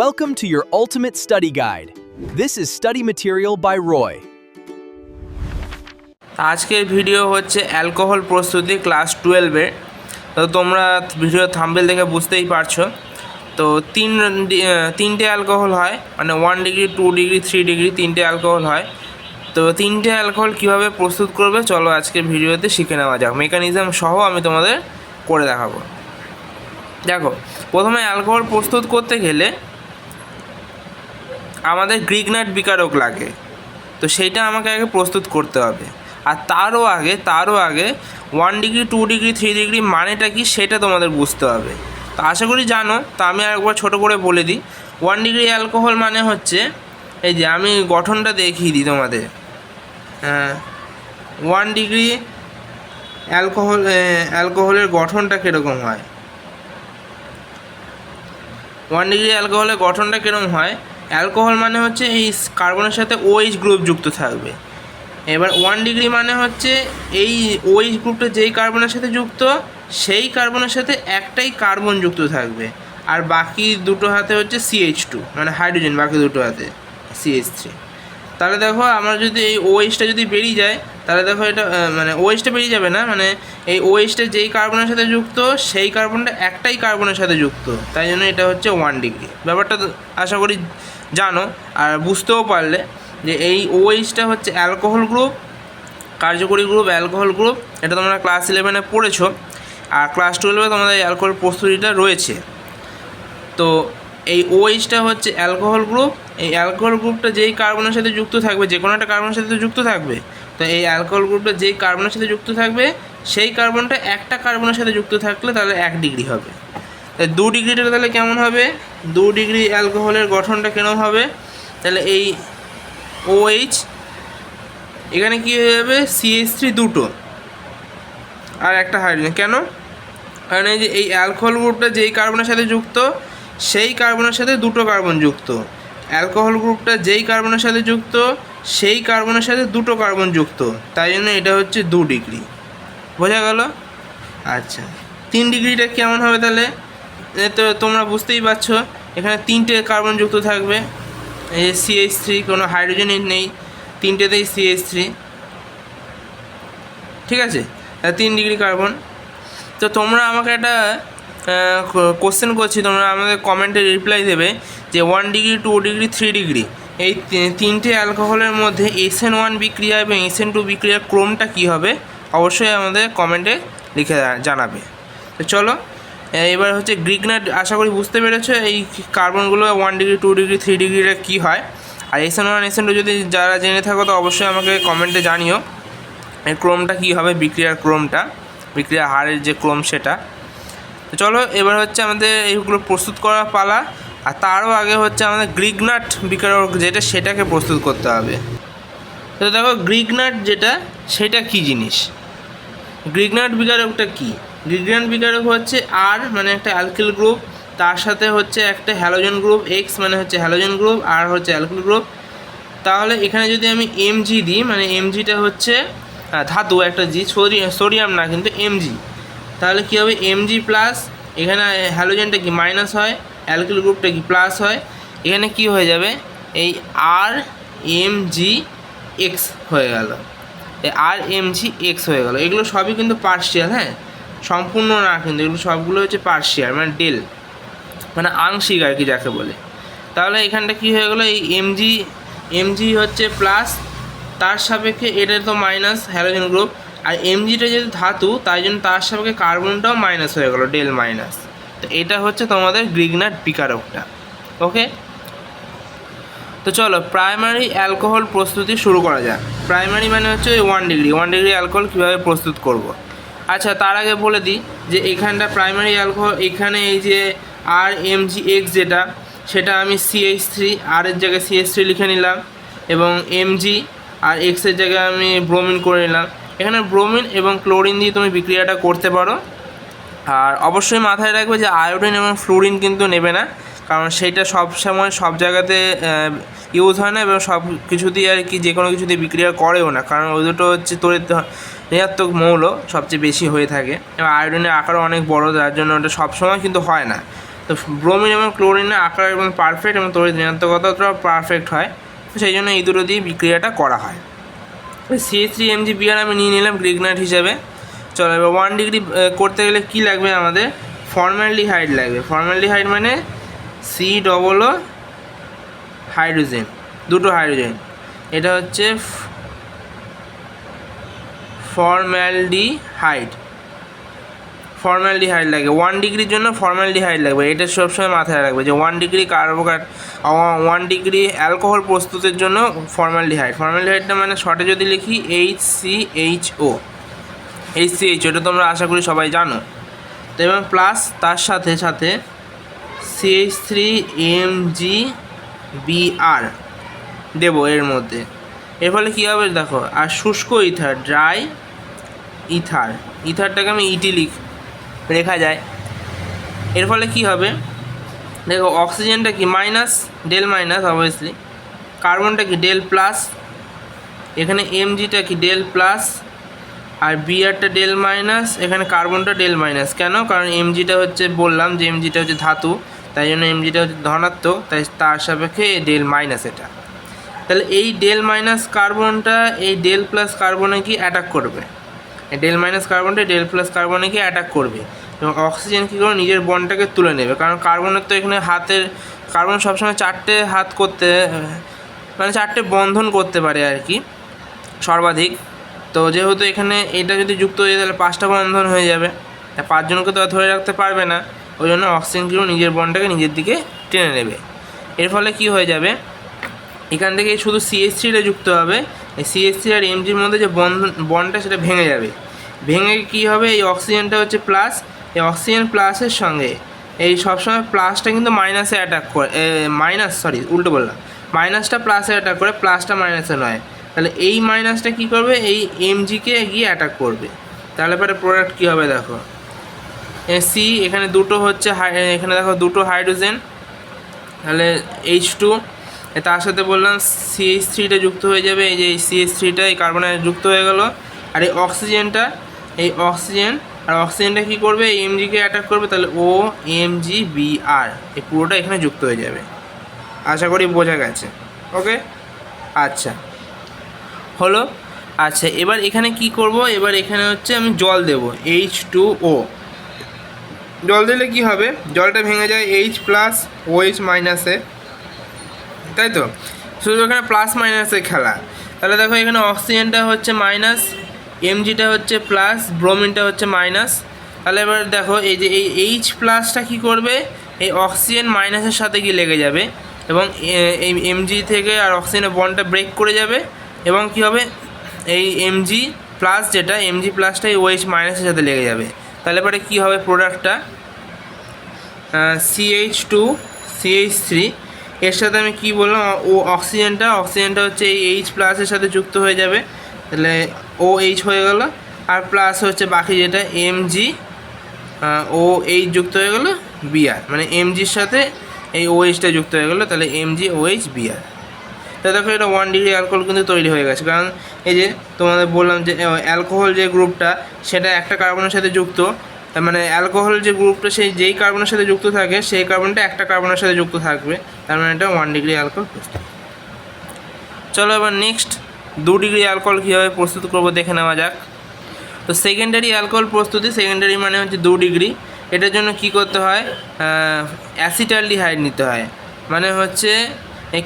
Welcome to your ultimate study guide. This is study material by Roy. আজকের video হচ্ছে alcohol প্রস্তুতি class 12-এর। তো তোমরা ভিডিও থাম্বনেল দেখে বুঝতেই পারছো। তো তিনটে অ্যালকোহল হয়, মানে 1 ডিগ্রি 2 ডিগ্রি 3 ডিগ্রি তিনটে অ্যালকোহল হয়। তো তিনটে অ্যালকোহল কীভাবে প্রস্তুত করবে চলো আজকের ভিডিওতে শিখে নেওয়া যাক। মেকানিজম সহ আমি তোমাদের করে দেখাবো। দেখো, প্রথমে অ্যালকোহল প্রস্তুত করতে গেলে আমাদের গ্রিগনাট বিকারক লাগে, তো সেইটা আমাকে আগে প্রস্তুত করতে হবে। আর তারও আগে 1 ডিগ্রি 2 ডিগ্রি 3 ডিগ্রি মানেটা কি সেটা তোমাদের বুঝতে হবে। তো আশা করি জানো, তো আমি আরেকবার ছোটো করে বলে দিই। 1 ডিগ্রি অ্যালকোহল মানে হচ্ছে, এই যে আমি গঠনটা দেখিয়ে দিই তোমাদের। 1 ডিগ্রি অ্যালকোহলের গঠনটা কীরকম হয়, 1 ডিগ্রি অ্যালকোহলের গঠনটা কীরকম হয়। অ্যালকোহল মানে হচ্ছে এই কার্বনের সাথে OH গ্রুপ যুক্ত থাকবে। এবার 1 ডিগ্রি মানে হচ্ছে এই OH গ্রুপটা যেই কার্বনের সাথে যুক্ত, সেই কার্বনের সাথে একটাই কার্বন যুক্ত থাকবে, আর বাকি দুটো হাতে হচ্ছে CH2 মানে হাইড্রোজেন, বাকি দুটো হাতে CH3। তাহলে দেখো, আমার যদি এই OHটা যদি বেরিয়ে যায়, তাহলে দেখো এটা মানে OHটা বেরিয়ে যাবে না, মানে এই OHটা যেই কার্বনের সাথে যুক্ত, সেই কার্বনটা একটাই কার্বনের সাথে যুক্ত, তাই জন্য এটা হচ্ছে 1 ডিগ্রি। ব্যাপারটা আশা করি জানো, আর বুঝতেও পারলে যে এই OHটা হচ্ছে অ্যালকোহল গ্রুপ, কার্যকরী গ্রুপ অ্যালকোহল গ্রুপ। এটা তোমরা ক্লাস 11-এ পড়েছো, আর ক্লাস 12-এ তোমাদের এই অ্যালকোহল প্রস্তুতিটা রয়েছে। তো এই OHটা হচ্ছে অ্যালকোহল গ্রুপ। এই অ্যালকোহল গ্রুপটা যেই কার্বনের সাথে যুক্ত থাকবে, যে কোনো একটা কার্বনের সাথে যুক্ত থাকবে, তো এই অ্যালকোহল গ্রুপটা যেই কার্বনের সাথে যুক্ত থাকবে, সেই কার্বনটা একটা কার্বনের সাথে যুক্ত থাকলে তাহলে 1 ডিগ্রি হবে। 2 ডিগ্রিটা তাহলে কেমন হবে, 2 ডিগ্রি অ্যালকোহলের গঠনটা কেমন হবে, তাহলে এই OH এখানে কী হয়ে যাবে, CH3 দুটো আর একটা হাইড্রোজেন। কেন? কারণ এই যে এই অ্যালকোহল গ্রুপটা যেই কার্বনের সাথে যুক্ত, সেই কার্বনের সাথে দুটো কার্বন যুক্ত। অ্যালকোহল গ্রুপটা যেই কার্বনের সাথে যুক্ত, সেই কার্বনের সাথে দুটো কার্বন যুক্ত, তাই জন্য এটা হচ্ছে 2 ডিগ্রি। বোঝা গেল? আচ্ছা, 3 ডিগ্রিটা কেমন হবে তাহলে? তো তোমরা বুঝতেই পারছো, এখানে 3টে কার্বন যুক্ত থাকবে। এই যে CH3, কোনো হাইড্রোজেনই নেই, 3টেতেই CH3, ঠিক আছে? 3 ডিগ্রি কার্বন। তো তোমরা আমাকে একটা কোশ্চেন করছি, তোমরা আমাদের কমেন্টে রিপ্লাই দেবে যে 1 ডিগ্রি 2 ডিগ্রি 3 ডিগ্রি এই তিনটে অ্যালকোহলের মধ্যে SN1 বিক্রিয়া এবং SN2 বিক্রিয়ার ক্রমটা কী হবে, অবশ্যই আমাদের কমেন্টে লিখে জানাবে। তো চলো, এবার হচ্ছে গ্রিগনাট। আশা করি বুঝতে পেরেছো এই কার্বনগুলো 1 ডিগ্রি 2 ডিগ্রি 3 ডিগ্রিটা কী হয়। আর SN1 SN2 যদি যারা জেনে থাকো তো অবশ্যই আমাকে কমেন্টে জানিও এর ক্রমটা কী হবে, বিক্রিয়ার ক্রমটা, বিক্রিয়ার হারের যে ক্রম সেটা। তো চলো, এবার হচ্ছে আমাদের এইগুলো প্রস্তুত করার পালা। আর তারও আগে হচ্ছে আমাদের গ্রিগনাট বিকারক যেটা, সেটাকে প্রস্তুত করতে হবে। তো দেখো, গ্রিগনাট যেটা, সেটা কী জিনিস, গ্রিগনাট বিকারকটা কী? গ্রিগনাট বিকারক হচ্ছে R মানে একটা অ্যালকিল গ্রুপ, তার সাথে হচ্ছে একটা হ্যালোজেন গ্রুপ, X মানে হচ্ছে হ্যালোজেন গ্রুপ, R হচ্ছে অ্যালকিল গ্রুপ। তাহলে এখানে যদি আমি Mg দিই, মানে Mgটা হচ্ছে ধাতু একটা জি, সোডিয়াম না কিন্তু Mg, তাহলে কী হবে Mg প্লাস, এখানে হ্যালোজেনটা কি মাইনাস হয়, অ্যালকিল গ্রুপটা কি প্লাস হয়, এখানে কি হয়ে যাবে এই RMgX হয়ে গেল, এই RMgX হয়ে গেল। এগুলো সবই কিন্তু পার্শিয়াল, হ্যাঁ, সম্পূর্ণ না কিন্তু, এগুলো সবগুলো হচ্ছে পার্শিয়াল, মানে ডেল, মানে আংশিক আর কি যাকে বলে। তাহলে এখানটা কি হয়ে গেলো, এই Mg হচ্ছে প্লাস, তার সাপেক্ষে এটা তো মাইনাস হ্যালোজেন গ্রুপ, আর Mgটা যেহেতু ধাতু তাই জন্য তার সাপেক্ষে কার্বনটাও মাইনাস হয়ে গেলো, ডেল মাইনাস। তো এটা হচ্ছে তোমাদের গ্রিগনাট বিকারকটা। ওকে, তো চলো প্রাইমারি অ্যালকোহল প্রস্তুতি শুরু করা যাক। প্রাইমারি মানে হচ্ছে 1 ডিগ্রি অ্যালকোহল কীভাবে প্রস্তুত করব। আচ্ছা, তার আগে বলে দিই যে এখানটা প্রাইমারি অ্যালকোহল, এখানে এই যে RMgX যেটা, সেটা আমি CH3, R এর জায়গায় CH3 লিখে নিলাম, এবং Mg আর X এর জায়গায় আমি ব্রোমিন করে নিলাম। এখানে ব্রোমিন এবং ক্লোরিন দিয়ে তুমি বিক্রিয়াটা করতে পারো। আর অবশ্যই মাথায় রাখবে যে আয়োডিন এবং ফ্লোরিন কিন্তু নেবে না, কারণ সেইটা সব সময় সব জায়গাতে ইউজ হয় না, এবং সব কিছু দিয়ে আর কি যে কোনো কিছু দিয়ে বিক্রিয়া করেও না, কারণ ওই দুটো হচ্ছে তড়িৎ ঋণাত্মক মৌল সবচেয়ে বেশি হয়ে থাকে, এবং আয়োডিনের আকারও অনেক বড়, যার জন্য ওটা সবসময় কিন্তু হয় না। তো ব্রোমিন এবং ক্লোরিনের আকার এবং পারফেক্ট এবং তড়িৎ ঋণাত্মকতাটাও পারফেক্ট হয়, তো সেই জন্য এই দুটো দিয়ে বিক্রিয়াটা করা হয়। CH3MgBr আমি নিয়ে নিলাম গ্রিগনাইট হিসাবে। চলো এবার 1 ডিগ্রি করতে গেলে কি লাগবে আমাদের? ফর্মালডিহাইড লাগবে। ফর্মালডিহাইড মানে C হাইড্রোজেন, দুটো হাইড্রোজেন, এটা হচ্ছে ফর্মালডিহাইড লাগে। 1 ডিগ্রির জন্য ফর্মালডিহাইড লাগবে, এটা সবসময় মাথায় রাখবে যে 1 ডিগ্রি 1 ডিগ্রি অ্যালকোহল প্রস্তুতের জন্য ফর্মালডিহাইডটা মানে শর্টে যদি লিখি HCHO, এটা তোমরা আশা করি সবাই জানো। তো এবং প্লাস তার সাথে সাথে CH3MgBr দেবো এর মধ্যে। এর ফলে কী হবে দেখো, আর শুষ্ক ইথার, ড্রাই ইথারটাকে আমি লেখা যায়। এর ফলে কি হবে দেখো, অক্সিজেনটা কি মাইনাস, ডেল মাইনাস অবভিয়াসলি, কার্বনটা কি ডেল প্লাস, এখানে এমজিটা কি ডেল প্লাস, আর বিআরটা ডেল মাইনাস, এখানে কার্বনটা ডেল মাইনাস। কেন? কারণ এমজিটা হচ্ছে, বললাম যে এমজিটা হচ্ছে ধাতু, তাই জন্য এমজিটা হচ্ছে ধনাত্মক, তাই তার সাপেক্ষে ডেল মাইনাস এটা। তাহলে এই ডেল মাইনাস কার্বনটা এই ডেল প্লাস কার্বনে কি অ্যাটাক করবে, ডেল মাইনাস কার্বনটা ডেল প্লাস কার্বনে কি অ্যাটাক করবে, এবং অক্সিজেন কী করে নিজের বন্ডটাকে তুলে নেবে। কারণ কার্বনের তো এখানে কার্বন সবসময় 4টে হাত করতে, মানে 4টে বন্ধন করতে পারে আর কি সর্বাধিক। তো যেহেতু এখানে এটা যদি যুক্ত হয়ে যায় তাহলে 5টা বন্ধন হয়ে যাবে, 5 জনকে তো আর ধরে রাখতে পারবে না, ওই জন্য অক্সিজেন কী নিজের বন্ডটাকে নিজের দিকে টেনে নেবে। এর ফলে কি হয়ে যাবে, এখান থেকে শুধু CH3টা যুক্ত হবে, এই CH3 আর এমজির মধ্যে যে বন্ডটা সেটা ভেঙে যাবে। ভেঙে কী হবে, এই অক্সিজেনটা হচ্ছে প্লাস, এই অক্সিজেন প্লাসের সঙ্গে এই সবসময় প্লাসটা কিন্তু মাইনাসে অ্যাটাক করে, উল্টো বললাম, মাইনাসটা প্লাসে অ্যাটাক করে, প্লাসটা মাইনাসে নয়। তাহলে এই মাইনাসটা কী করবে, এই এমজিকে গিয়ে অ্যাটাক করবে। তাহলে পরে প্রোডাক্ট কী হবে দেখো, সি এখানে দুটো হচ্ছে, এখানে দেখো দুটো হাইড্রোজেন, তাহলে H2, তার সাথে বললাম CH3টা যুক্ত হয়ে যাবে, এই যে CH3টা এই কার্বনে যুক্ত হয়ে গেল, আর এই অক্সিজেনটা, অক্সিজেনটা কী করবে, এই এমজিকে অ্যাটাক করবে, তাহলে OMgBr এই পুরোটা এখানে যুক্ত হয়ে যাবে। আশা করি বোঝা গেছে। ওকে, আচ্ছা হলো। আচ্ছা এবার এখানে কি করব, এবার এখানে হচ্ছে আমি জল দেব, H2O। জল দিলে কি হবে, জলটা ভেঙে যায় H প্লাস OH মাইনাসে, তাই তো, শুধু এখানে প্লাস মাইনাসে খেলা। তাহলে দেখো এখানে অক্সিজেনটা হচ্ছে মাইনাস, এমজিটা হচ্ছে প্লাস, ব্রোমিনটা হচ্ছে মাইনাস। তাহলে এবার দেখো এই যে এই H প্লাসটা কী করবে, এই অক্সিজেন মাইনাসের সাথে গিয়ে লেগে যাবে, এবং এই এমজি থেকে আর অক্সিজেনের বন্ডটা ব্রেক করে যাবে, এবং কী হবে, এই এমজি প্লাসটা এই OH মাইনাসের সাথে লেগে যাবে। তাহলে পরে কী হবে প্রোডাক্টটা, CH2 CH3, এর সাথে আমি কি বললাম, অক্সিজেনটা হচ্ছে এই H প্লাসের সাথে যুক্ত হয়ে যাবে, তাহলে OH হয়ে গেল, আর প্লাস হচ্ছে বাকি যেটা এমজি, OH যুক্ত হয়ে গেল Br, মানে এমজির সাথে এই OHটা যুক্ত হয়ে গেলো, তাহলে MgOH/Br। তো দেখো এটা 1 ডিগ্রি অ্যালকোহল কিন্তু তৈরি হয়ে গেছে, কারণ এই যে তোমাদের বললাম যে অ্যালকোহল যে গ্রুপটা সেটা একটা কার্বনের সাথে যুক্ত, মানে অ্যালকোহল যে গ্রুপটা যেই কার্বনের সাথে যুক্ত থাকে সেই কার্বনটা একটা কার্বনের সাথে যুক্ত থাকবে, তার মানে এটা 1 ডিগ্রি অ্যালকোহল প্রস্তুত। চলো এবার নেক্সট 2 ডিগ্রি অ্যালকোহল কীভাবে প্রস্তুত করবো দেখে নেওয়া যাক। তো সেকেন্ডারি অ্যালকোহল প্রস্তুতি, সেকেন্ডারি মানে হচ্ছে 2 ডিগ্রি, এটার জন্য কি করতে হয়, অ্যাসিটালডিহাইড নিতে হয়। মানে হচ্ছে এই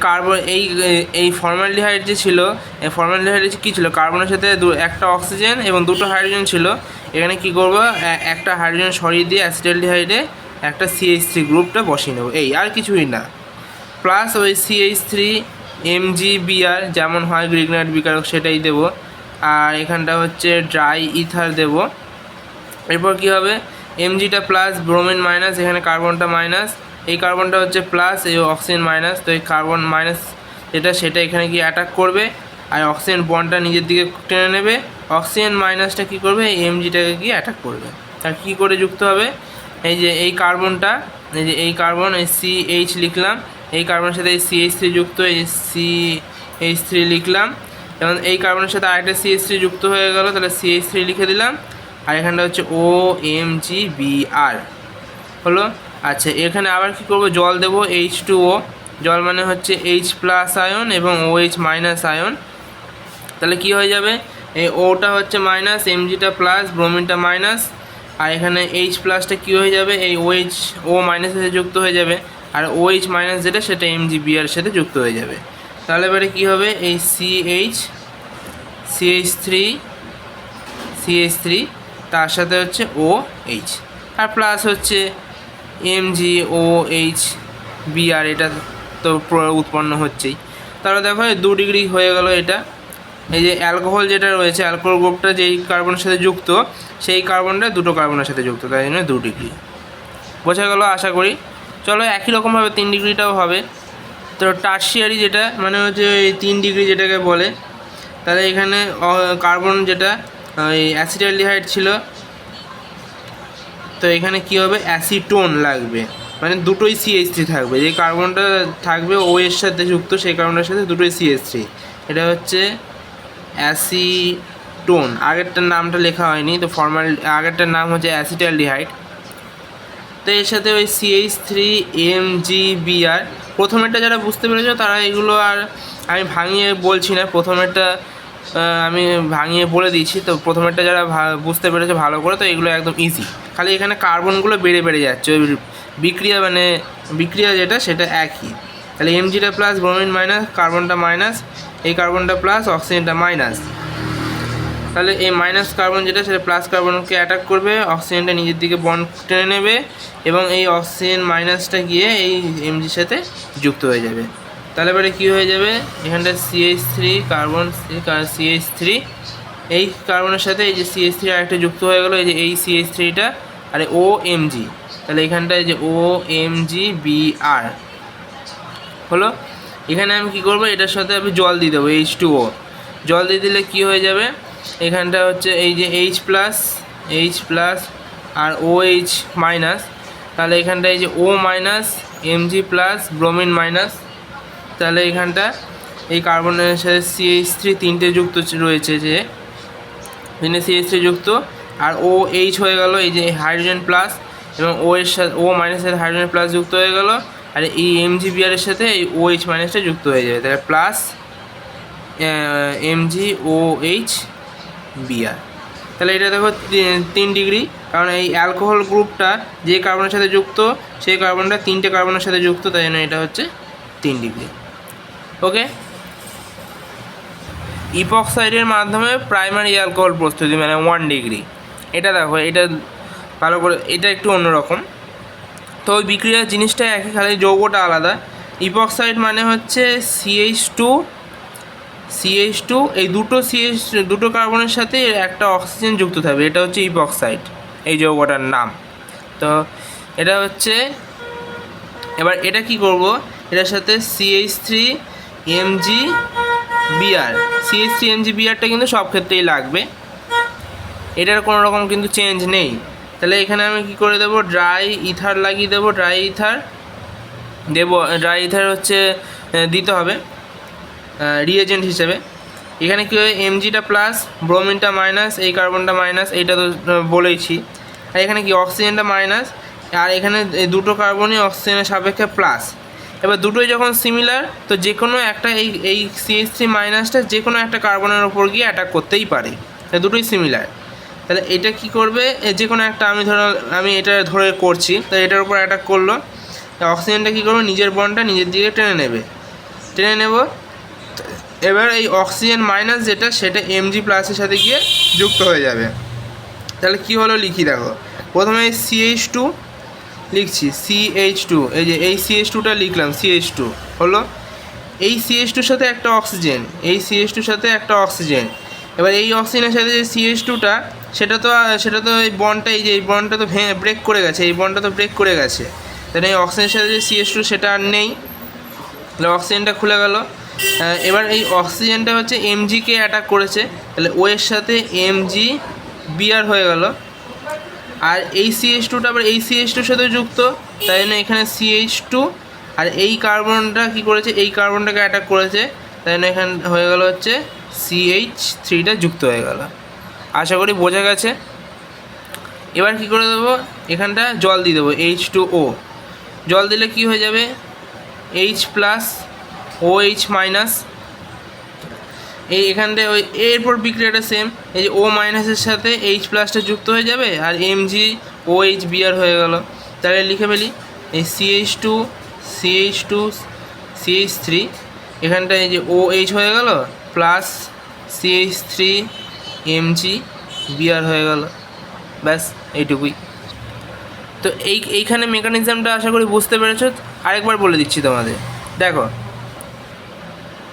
এই ফর্মালডিহাইড যে ছিল, এই ফর্মালডিহাইড কী ছিল, কার্বনের সাথে একটা অক্সিজেন এবং 2টো হাইড্রোজেন ছিল। এখানে কি করব, একটা হাইড্রোজেন সরিয়ে দিয়ে অ্যাসিটালডিহাইডে একটা CH3 গ্রুপটা বসিয়ে নেব, এই আর কিছুই না। প্লাস ওই CH3MgBr যেমন হয় গ্রিগনাইট বিকারক সেটাই দেব, আর এখানটা হচ্ছে ড্রাই ইথার দেব। এরপর কী হবে, এমজিটা প্লাস, ব্রোমিন মাইনাস, এখানে কার্বনটা মাইনাস, এই কার্বনটা হচ্ছে প্লাস, এই অক্সিজেন মাইনাস, তো এই কার্বন মাইনাস সেটা এখানে গিয়ে অ্যাটাক করবে, আর অক্সিজেন বন্ডটা নিজের দিকে টেনে নেবে। অক্সিজেন মাইনাসটা কী করবে, এই এমজিটাকে গিয়ে অ্যাটাক করবে। আর কী করে যুক্ত হবে, এই যে এই কার্বনটা, এই কার্বন, এই CH লিখলাম, এই কার্বনের সাথে এই CH3 যুক্ত, এই CH3 লিখলাম, এবং এই কার্বনের সাথে আরেকটা CH3 যুক্ত হয়ে গেল, তাহলে CH3 লিখে দিলাম, আর এখানটা হচ্ছে OMgBr। হলো। আচ্ছা, এখানে আবার কি করব, জল দেব H2O, জল মানে হচ্ছে H প্লাস আয়ন এবং OH মাইনাস আয়ন। তাহলে কি হয়ে যাবে, এই ওটা হচ্ছে মাইনাস, এমজিটা প্লাস, ব্রোমিনটা মাইনাস, আর এখানে এইচ প্লাসটা কী হয়ে যাবে, এই ওএইচ ও মাইনাসের সাথে যুক্ত হয়ে যাবে, আর ওএইচ মাইনাস যেটা সেটা এমজিবিআর সাথে যুক্ত হয়ে যাবে। তাহলে এবারে কী হবে, এই CH3 তার সাথে হচ্ছে OH, আর প্লাস হচ্ছে MgOH এটা তো উৎপন্ন হচ্ছেই। তাহলে দেখো 2 ডিগ্রি হয়ে গেল এটা। এই যে অ্যালকোহল যেটা রয়েছে, অ্যালকোহল গ্রুপটা যেই কার্বনের সাথে যুক্ত, সেই কার্বনটা দুটো কার্বনের সাথে যুক্ত, তাই জন্য 2 ডিগ্রি। বোঝা গেল আশা করি। চলো একই রকমভাবে 3 ডিগ্রিটাও হবে। তো টারশিয়ারি যেটা মানে হচ্ছে এই 3 ডিগ্রি যেটাকে বলে, তাহলে এখানে কার্বন যেটা ওই অ্যাসিটালডিহাইড ছিল, তো এখানে কি হবে, অ্যাসিটোন লাগবে, মানে দুটোই CH3 থাকবে। যে কার্বনটা থাকবে ও এর সাথে যুক্ত, সেই কার্বনটার সাথে দুটোই CH3, এটা হচ্ছে অ্যাসিটোন। আগেরটার নামটা লেখা হয়নি, তো আগেরটার নাম হচ্ছে অ্যাসিটালডিহাইড। তো এর সাথে ওই CH3MgBr। প্রথমেরটা যারা বুঝতে পেরেছো তারা এগুলো আর আমি ভাঙিয়ে বলছি না, প্রথমেরটা আমি ভাঙিয়ে বলে দিয়েছি। তো প্রথমেরটা যারা বুঝতে পেরেছো ভালো করে, তো এগুলো একদম ইজি, খালি এখানে কার্বনগুলো বেড়ে যাচ্ছে, ওই বিক্রিয়া যেটা সেটা একই। তাহলে এমজিটা প্লাস, ব্রোমিন মাইনাস, কার্বনটা মাইনাস, এই কার্বনটা প্লাস, অক্সিজেনটা মাইনাস। তাহলে এই মাইনাস কার্বন যেটা সেটা প্লাস কার্বনকে অ্যাটাক করবে, অক্সিজেনটা নিজের দিকে বন্ড টেনে নেবে, এবং এই অক্সিজেন মাইনাসটা গিয়ে এই এমজির সাথে যুক্ত হয়ে যাবে। তাহলে এবারে কী হয়ে যাবে, এখানটা CH3 কার্বন, CH3 এই কার্বনের সাথে এই যে CH3 আরেকটা যুক্ত হয়ে গেলো, এই যে এই CH3টা, আর OMg, তাহলে এখানটায় যে OMgBr হলো। এখানে আমি কী করবো, এটার সাথে আমি জল দিয়ে দেবো, H2O। জল দিয়ে দিলে কী হয়ে যাবে, এখানটা হচ্ছে এই যে H প্লাস আর OH মাইনাস, তাহলে এখানটা এই যে O minus, Mg plus, bromine minus, তাহলে এখানটা এই কার্বনের সাথে CH3 তিনটে যুক্ত রয়েছে, যে CH3 যুক্ত, আর OH হয়ে গেল এই যে হাইড্রোজেন প্লাস, এবং O এর সাথে O মাইনাসের সাথে হাইড্রোজেন প্লাস যুক্ত হয়ে গেল, আর এই MgBr এর সাথে এই OH মাইনাসটা যুক্ত হয়ে যাবে, তাহলে প্লাস MgOH/Br। তাহলে এটা দেখো 3 ডিগ্রি, কারণ এই অ্যালকোহল গ্রুপটা যে কার্বনের সাথে যুক্ত, সেই কার্বনটা 3টে কার্বনের সাথে যুক্ত, তাই জন্য এটা হচ্ছে 3 ডিগ্রি। ওকে, ইপক্সাইডের মাধ্যমে প্রাইমারি অ্যালকোহল প্রস্তুতি মানে 1 ডিগ্রি। এটা দেখো, এটা ভালো করে, এটা একটু অন্যরকম। তো ওই বিক্রিয়ার জিনিসটা একই, খালি যৌগটা আলাদা। ইপক্সাইড মানে হচ্ছে CH2 এই দুটো কার্বনের সাথে একটা অক্সিজেন যুক্ত থাকবে, এটা হচ্ছে ইপক্সাইড, এই যৌগটার নাম। তো এটা হচ্ছে, এবার এটা কি করব, এটার সাথে CH3MgBrটা কিন্তু সব ক্ষেত্রেই লাগবে, এটার কোনো রকম কিন্তু চেঞ্জ নেই। তাহলে এখানে আমি কি করে দেবো, ড্রাই ইথার লাগিয়ে দেবো, ড্রাই ইথার হচ্ছে দিতে হবে রিএজেন্ট হিসেবে। এখানে কী হয়, এমজিটা প্লাস, ব্রোমিনটা মাইনাস, এই কার্বনটা মাইনাস, এইটা তো বলেইছি, আর এখানে কি অক্সিজেনটা মাইনাস, আর এখানে এই দুটো কার্বনই অক্সিজেনের সাপেক্ষে প্লাস। এবার দুটোই যখন সিমিলার, তো যে কোনো একটা এই CH3 মাইনাসটা যে কোনো একটা কার্বনের ওপর গিয়ে অ্যাটাক করতেই পারে, দুটোই সিমিলার। তাহলে এটা কি করবে, যে কোনো একটা আমি এটা ধরে করছি, তো এটার উপর অ্যাটাক করলো, অক্সিজেনটা কী করবে, নিজের বন্ডটা নিজের দিকে টেনে নেব। এবার এই অক্সিজেন মাইনাস যেটা, সেটা Mg প্লাসের সাথে গিয়ে যুক্ত হয়ে যাবে। তাহলে কি হলো লিখি, দেখো প্রথমে CH2 লিখছি, CH2, এই যে এই CH2টা লিখলাম, CH2 হলো, এই CH2-র সাথে একটা অক্সিজেন, এই CH2-র সাথে একটা অক্সিজেন। এবার এই অক্সিজেনের সাথে যে CH2টা, সেটা তো এই বন্ডটা, এই যে এই বন্ডটা তো ব্রেক করে গেছে, এই বন্ডটা তো ব্রেক করে গেছে, তাহলে এই অক্সিজেনের সাথে যে CH2 সেটা আর নেই, তাহলে অক্সিজেনটা খুলে গেল। এবার এই অক্সিজেনটা হচ্ছে Mgকে অ্যাটাক করেছে, তাহলে ও এর সাথে MgBr হয়ে গেল, আর এই CH2টা আবার এই CH2-র সাথে যুক্ত, তাই জন্য এখানে CH2, আর এই কার্বনটা কি করেছে, এই কার্বনটাকে অ্যাটাক করেছে, তাই জন্য এখানে হয়ে গেল হচ্ছে CH3টা যুক্ত হয়ে গেল। আশা করি বোঝা গেছে। এবার কি করে দেবো, এখানটা জল দিয়ে দেবো H2O। জল দিলে কি হয়ে যাবে, H প্লাস OH মাইনাস। এখানটায় ওই এরপর বিক্রিয়াটা সেম, এই যে O মাইনাসের সাথে H প্লাসটা যুক্ত হয়ে যাবে আর MgOH বিআর হয়ে গেল। তাহলে লিখে ফেলি, এই CH2 এখানটায় এই যে OH হয়ে গেল প্লাস CH3 Mg হয়ে গেল। ব্যাস এইটুকুই। তো এইখানে মেকানিজমটা আশা করি বুঝতে পেরেছো। আরেকবার বলে দিচ্ছি তোমাদের, দেখো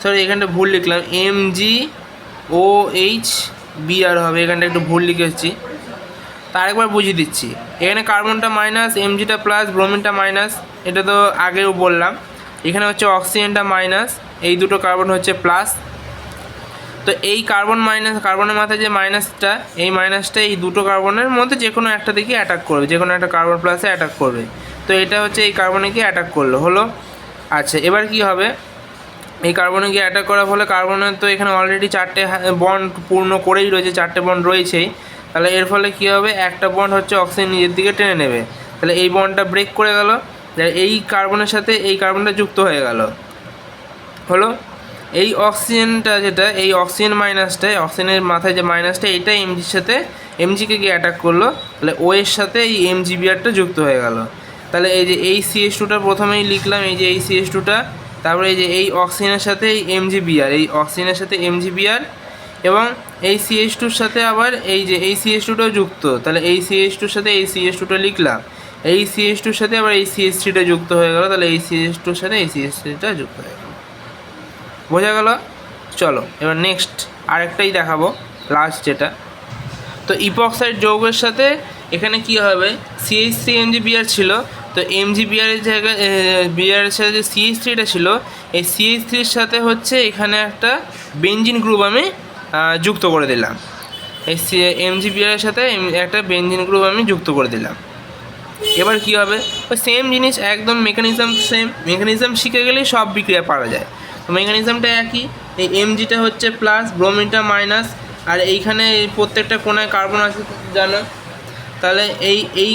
সরি এখানটা ভুল লিখলাম, MgOH হবে, এখানটা একটু ভুল লিখেছি। তা আরেকবার বুঝিয়ে দিচ্ছি, এখানে কার্বনটা মাইনাস, এমজিটা প্লাস, ব্রোমিনটা মাইনাস, এটা তো আগেও বললাম। এখানে হচ্ছে অক্সিজেনটা মাইনাস, এই দুটো কার্বন হচ্ছে প্লাস। তো এই কার্বনের মাথায় যে মাইনাসটা, এই মাইনাসটা এই দুটো কার্বনের মধ্যে যে কোনো একটা দিকে অ্যাটাক করবে, যে কোনো একটা কার্বন প্লাসে অ্যাটাক করবে। তো এটা হচ্ছে এই কার্বনে গিয়ে অ্যাটাক করলো, হলো। আচ্ছা, এবার কি হবে, এই কার্বনে গিয়ে অ্যাটাক করার ফলে কার্বনের তো এখানে অলরেডি 4টে বন্ড পূর্ণ করেই রয়েছে, 4টে বন্ড রয়েছেই। তাহলে এর ফলে কী হবে, একটা বন্ড হচ্ছে অক্সিজেন নিজের দিকে টেনে নেবে। তাহলে এই বন্ডটা ব্রেক করে গেল, এই কার্বনের সাথে এই কার্বনটা যুক্ত হয়ে গেল, হলো। এই অক্সিজেনটা যেটা, এই অক্সিজেন মাইনাসটা, অক্সিজেনের মাথায় যে মাইনাসটা, এইটা এমজির সাথে এমজিকে গিয়ে অ্যাটাক করলো। তাহলে ও এর সাথে এই এমজিবিআরটা যুক্ত হয়ে গেল। তাহলে এই যে এই CH2টা প্রথমেই লিখলাম, এই যে এই CH2টা, তারপরে এই যে এই অক্সিজেনের সাথে এই এমজিবিআর, এই অক্সিজেনের সাথে এমজিবিআর, এবং এই CH2-র সাথে আবার এই যে এই CH2টাও যুক্ত। তাহলে এই CH2-র সাথে এই CH2টা লিখলাম, এই CH2-র সাথে আবার এই CH3টা যুক্ত হয়ে গেল। তাহলে এই CH2-র সাথে এই CH3টা যুক্ত হয়ে গেল, বোঝা গেল। চলো এবার নেক্সট আরেকটাই দেখাবো, লাস্ট যেটা। তো ইপক্সাইড যৌগের সাথে এখানে কি হবে, CH3MgBr ছিল, তো MgBr-এর জায়গায় বিআরের সাথে যে CH3টা ছিল, এই CH3-র সাথে হচ্ছে এখানে একটা বেঞ্জিন গ্রুপ আমি যুক্ত করে দিলাম। এই MgBr-এর সাথে একটা বেঞ্জিন গ্রুপ আমি যুক্ত করে দিলাম। এবার কি হবে, ওই সেম জিনিস একদম, মেকানিজম সেম, মেকানিজম শিখে গেলেই সব বিক্রিয়া পারা যায়। তো মেকানিজমটা একই, এই এমজিটা হচ্ছে প্লাস, ব্রোমিনটা মাইনাস, আর এইখানে প্রত্যেকটা কোনায় কার্বন আছে জানো। তাহলে এই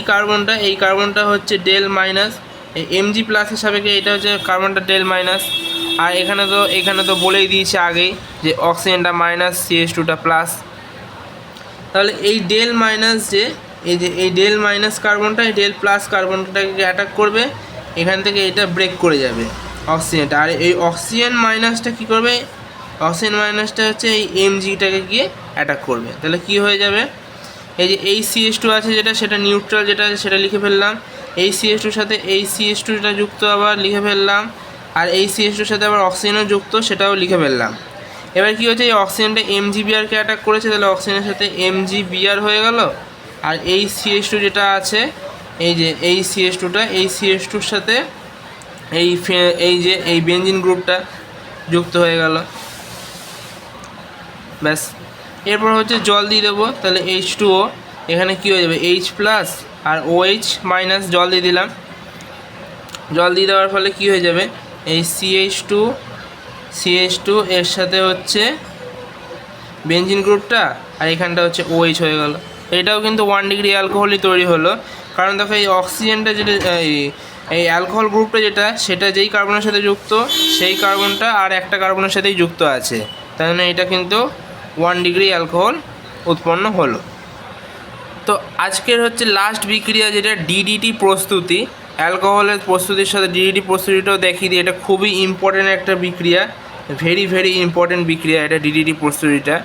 কার্বনটা হচ্ছে ডেল মাইনাস, এই এমজি প্লাসের সাপেক্ষে এটা হচ্ছে কার্বনটা ডেল মাইনাস। আর এখানে তো বলেই দিয়েছে আগেই যে অক্সিজেনটা মাইনাস, CH2টা প্লাস। তাহলে এই ডেল মাইনাস যে এই ডেল মাইনাস কার্বনটা এই ডেল প্লাস কার্বনটাকে অ্যাটাক করবে, এখান থেকে এটা ব্রেক করে যাবে অক্সিজেনটা। আর এই অক্সিজেন মাইনাসটা কী করবে, অক্সিজেন মাইনাসটা হচ্ছে এই এমজিটাকে গিয়ে অ্যাটাক করবে। তাহলে কি হয়ে যাবে, এই যে এই CH2 আছে যেটা, সেটা নিউট্রাল যেটা আছে সেটা লিখে ফেললাম, এই CH2-র সাথে এই CH2টা যুক্ত আবার লিখে ফেললাম, আর এই CH2-র সাথে আবার অক্সিজেনও যুক্ত, সেটাও লিখে ফেললাম। এবার কী হচ্ছে, এই অক্সিজেনটা MgBr-কে অ্যাটাক করেছে, তাহলে অক্সিজেনের সাথে MgBr হয়ে গেল। আর এই CH2 যেটা আছে, এই যে এই CH2টা, এই CH2-র সাথে এই বেঞ্জিন গ্রুপটা যুক্ত হয়ে গেল, ব্যাস। এরপর হচ্ছে জল দিয়ে দেবো, তাহলে H2O, এখানে কী হয়ে যাবে, H প্লাস আর OH মাইনাস, জল দিয়ে দিলাম। জল দিয়ে দেওয়ার ফলে কী হয়ে যাবে, এই CH2 এর সাথে হচ্ছে বেঞ্জিন গ্রুপটা, আর এখানটা হচ্ছে OH হয়ে গেল। এটাও কিন্তু 1 ডিগ্রি অ্যালকোহলই তৈরি হলো, কারণ দেখো এই অক্সিজেনটা যেটা, এই অ্যালকোহল গ্রুপটা যেটা, সেটা যেই কার্বনের সাথে যুক্ত, সেই কার্বনটা আর একটা কার্বনের সাথেই যুক্ত আছে, তাই জন্য এটা কিন্তু 1 ডিগ্রি অ্যালকোহল উৎপন্ন হলো। তো আজকের হচ্ছে লাস্ট বিক্রিয়া যেটা DDT প্রস্তুতি, অ্যালকোহলের প্রস্তুতির সাথে DDT প্রস্তুতিটাও দেখিয়ে দিই। এটা খুবই ইম্পর্টেন্ট একটা বিক্রিয়া, ভেরি ইম্পর্টেন্ট বিক্রিয়া এটা, DDT প্রস্তুতিটা।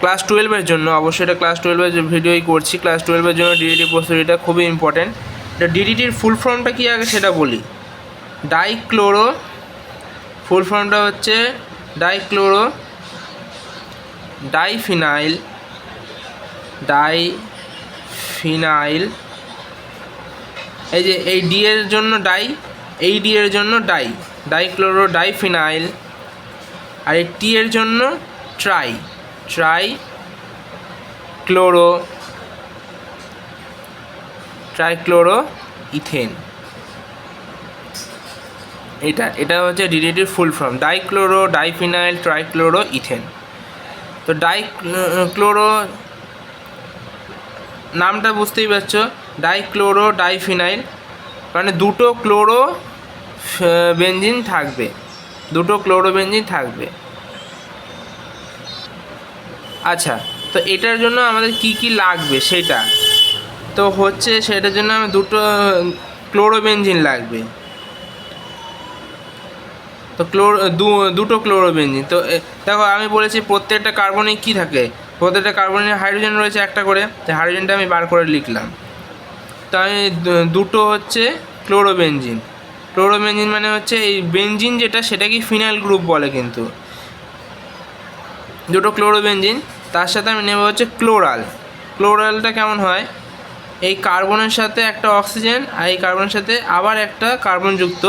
ক্লাস 12-এর জন্য, অবশ্যই এটা ক্লাস 12-এর ভিডিওই করছি, ক্লাস 12-এর জন্য DDT প্রস্তুতিটা খুবই ইম্পর্টেন্ট। এটা DDT-র ফুল ফর্মটা কী আগে সেটা বলি। ফুল ফর্মটা হচ্ছে ডাইফিনাইল, এই যে এই ডি এর জন্য ডাই, এই ডি এর জন্য ডাইক্লোরোডাইফিনাইল, আর এই টি এর জন্য ট্রাইক্লোরো ইথেন। এটা হচ্ছে DDT-র full form, diphenyl trichloroethane. তো নামটা বুঝতেই পারছো, ডাইক্লোরো ডাইফিনাইল, মানে দুটো ক্লোরো বেঞ্জিন থাকবে, দুটো ক্লোরোবেঞ্জিন থাকবে। আচ্ছা, তো এটার জন্য আমাদের কি কি লাগবে সেটা তো হচ্ছে, সেটার জন্য আমার দুটো ক্লোরোবেঞ্জিন লাগবে। তো দুটো ক্লোরোবেঞ্জিন। তো দেখো আমি বলেছি প্রত্যেকটা কার্বনে কি থাকে, প্রত্যেকটা কার্বনে হাইড্রোজেন রয়েছে একটা করে, তো হাইড্রোজেনটা আমি বার করে লিখলাম। তো আমি দুটো হচ্ছে ক্লোরোবেঞ্জিন। ক্লোরোবেঞ্জিন মানে হচ্ছে এই বেঞ্জিন যেটা, সেটাকে ফিনাইল গ্রুপ বলে কিন্তু। দুটো ক্লোরোবেঞ্জিন, তার সাথে আমি নেব হচ্ছে ক্লোরাল। ক্লোরালটা কেমন হয়, এই কার্বনের সাথে একটা অক্সিজেন আর এই কার্বনের সাথে আবার একটা কার্বন যুক্ত,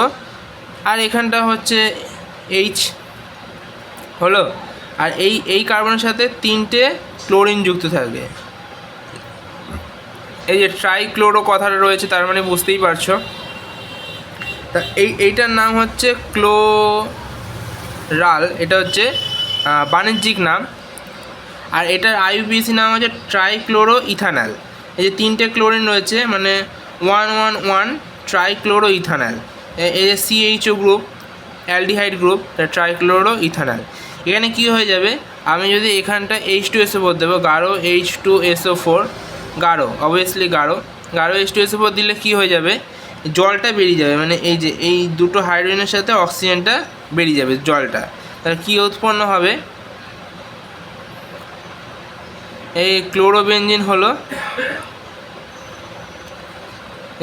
আর এখানটা হচ্ছে এইচ হলো, আর এই কার্বনের সাথে তিনটে ক্লোরিন যুক্ত থাকবে। এই যে ট্রাইক্লোরো কথাটা রয়েছে, তার মানে বুঝতেই পারছো। তা এইটার নাম হচ্ছে ক্লোরাল, এটা হচ্ছে বাণিজ্যিক নাম। আর এটার আইউপিএসি নাম হচ্ছে ট্রাইক্লোরো ইথানল। এই যে তিনটে ক্লোরিন রয়েছে, মানে 111 ট্রাইক্লোরো ইথানল। এই যে CHO group, aldehyde group, trichloro ethanol. এখানে কি হয়ে যাবে, আমি যদি এখানটা H2SO4 দেবো, গাঢ় H2SO4, গাঢ় অবভিয়াসলি গাঢ় H2SO4 দিলে কি হয়ে যাবে, জলটা বেরিয়ে যাবে, মানে এই যে এই দুটো হাইড্রোজেনের সাথে অক্সিজেনটা বেরিয়ে যাবে জলটা। তাহলে কী উৎপন্ন হবে, এই ক্লোরোবেঞ্জিন হলো,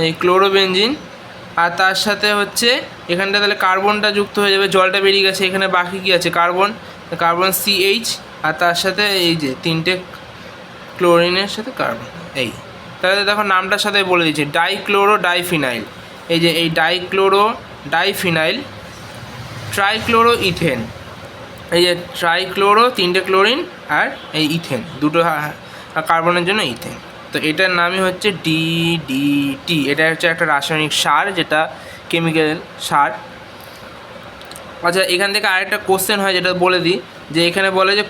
এই ক্লোরোবেঞ্জিন। আর তার সাথে হচ্ছে এখানটা তাহলে কার্বনটা যুক্ত হয়ে যাবে, জলটা বেরিয়ে গেছে, এখানে বাকি কী আছে, কার্বন, কার্বন CH, আর তার সাথে এই যে তিনটে ক্লোরিনের সাথে কার্বন। এই তাহলে দেখো নামটার সাথে বলে দিচ্ছি, ডাইক্লোরো ডাইফিনাইল। এই যে এই ডাইক্লোরো ডাইফিনাইল, ট্রাইক্লোরো ইথেন, এই যে ট্রাইক্লোরো তিনটে ক্লোরিন আর এই ইথেন দুটো কার্বনের জন্য ইথেন। তো এটার নামই হচ্ছে DDT। এটা হচ্ছে একটা রাসায়নিক সার, যেটা কেমিক্যাল সার। আচ্ছা, এখান থেকে আরেকটা কোশ্চেন হয়, যেটা বলে দিই, যে এখানে বলে যে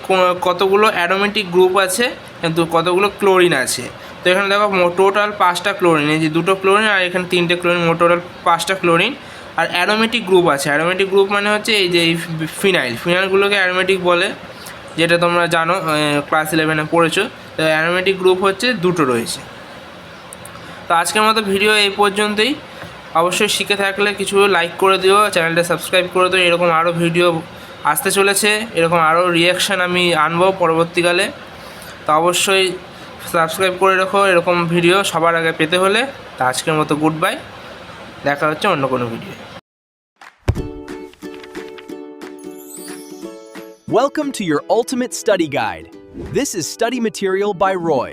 কতগুলো অ্যারোমেটিক গ্রুপ আছে কিন্তু কতগুলো ক্লোরিন আছে। তো এখানে দেখো টোটাল 5টা ক্লোরিন, এই যে দুটো ক্লোরিন আর এখানে তিনটে ক্লোরিন, মোট টোটাল 5টা ক্লোরিন। আর অ্যারোমেটিক গ্রুপ আছে, অ্যারোমেটিক গ্রুপ মানে হচ্ছে এই যে এই ফিনাইলগুলোকে অ্যারোমেটিক বলে, যেটা তোমরা জানো, ক্লাস 11-এ পড়েছো। তো অ্যারোমেটিক গ্রুপ হচ্ছে দুটো রয়েছে। তো আজকের মতো ভিডিও এই পর্যন্তই। অবশ্যই শিখে থাকলে কিছু লাইক করে দিও, চ্যানেলটা সাবস্ক্রাইব করে দিও। এরকম আরও ভিডিও আসতে চলেছে, এরকম আরও রিয়াকশান আমি আনবো পরবর্তীকালে। তো অবশ্যই সাবস্ক্রাইব করে রাখো এরকম ভিডিও সবার আগে পেতে হলে। তো আজকের মতো গুড বাই, দেখা হচ্ছে অন্য কোনো video. Welcome to your ultimate study guide. This is study material by Roy.